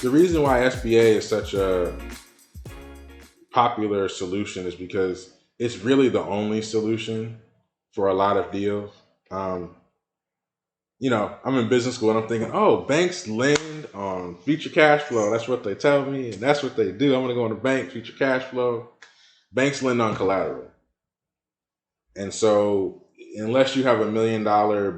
The reason why SBA is such a popular solution is because it's really the only solution for a lot of deals. Um, I'm in business school and I'm thinking, oh, banks lend on future cash flow. That's what they tell me, and that's what they do. I'm going to go in the bank, future cash flow. Banks lend on collateral. And so, unless you have $1 million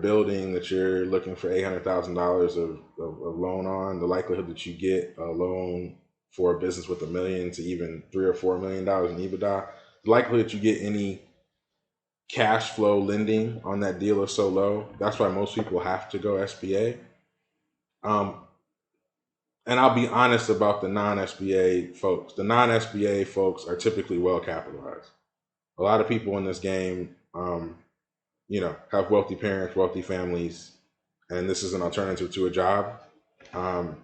building that you're looking for $800,000 of loan on, the likelihood that you get a loan for a business with $1 million to even $3 or $4 million in EBITDA, the likelihood that you get any cash flow lending on that deal is so low. That's why most people have to go SBA. And I'll be honest about the non-SBA folks. The non-SBA folks are typically well capitalized. A lot of people in this game, have wealthy parents, wealthy families, and this is an alternative to a job. And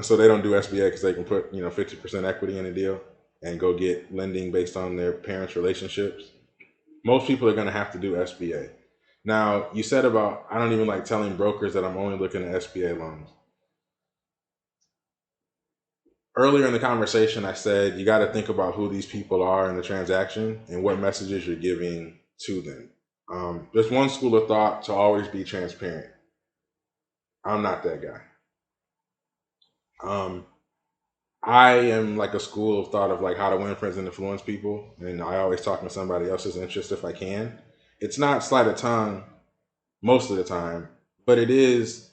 so they don't do SBA because they can put 50% equity in a deal and go get lending based on their parents' relationships. Most people are going to have to do SBA. Now, you said about, I don't even like telling brokers that I'm only looking at SBA loans. Earlier in the conversation, I said you got to think about who these people are in the transaction and what messages you're giving to them. There's one school of thought to always be transparent. I'm not that guy. I am like a school of thought of like how to win friends and influence people, and I always talk in somebody else's interest if I can. It's not sleight of tongue most of the time, but it is,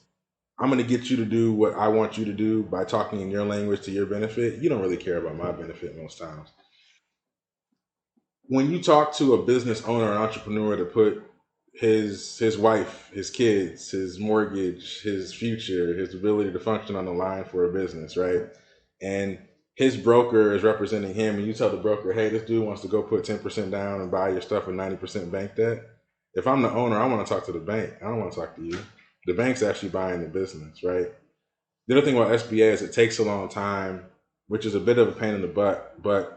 I'm going to get you to do what I want you to do by talking in your language to your benefit. You don't really care about my benefit most times. When you talk to a business owner, an entrepreneur to put his wife, his kids, his mortgage, his future, his ability to function on the line for a business, right? And his broker is representing him, and you tell the broker, hey, this dude wants to go put 10% down and buy your stuff with 90% bank debt. If I'm the owner, I want to talk to the bank. I don't want to talk to you. The bank's actually buying the business, right? The other thing about SBA is it takes a long time, which is a bit of a pain in the butt, but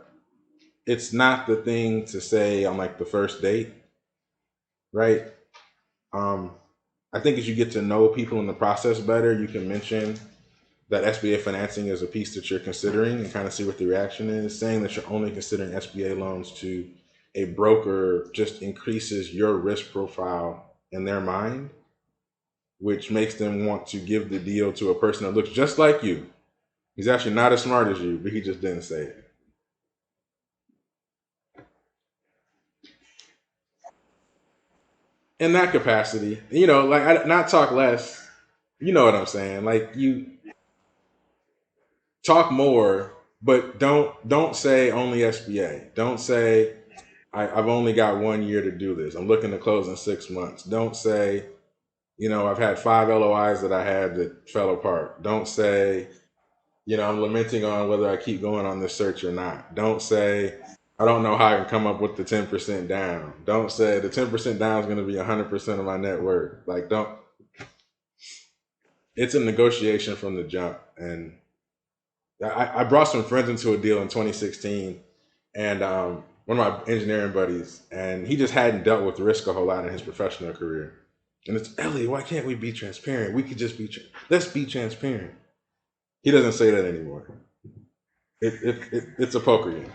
it's not the thing to say on like the first date, right? I think as you get to know people in the process better, you can mention that SBA financing is a piece that you're considering and kind of see what the reaction is. Saying that you're only considering SBA loans to a broker just increases your risk profile in their mind, which makes them want to give the deal to a person that looks just like you. He's actually not as smart as you, but he just didn't say it. In that capacity, not talk less. You know what I'm saying? Like, you talk more, but don't say only SBA. Don't say I've only got 1 year to do this. I'm looking to close in 6 months. Don't say, I've had 5 LOIs that I had that fell apart. Don't say, I'm lamenting on whether I keep going on this search or not. Don't say, I don't know how I can come up with the 10% down. Don't say the 10% down is going to be 100% of my net worth. Like, don't, it's a negotiation from the jump. And I brought some friends into a deal in 2016, and one of my engineering buddies, and he just hadn't dealt with risk a whole lot in his professional career. And it's, Ellie, why can't we be transparent? We could just let's be transparent. He doesn't say that anymore. It's a poker game.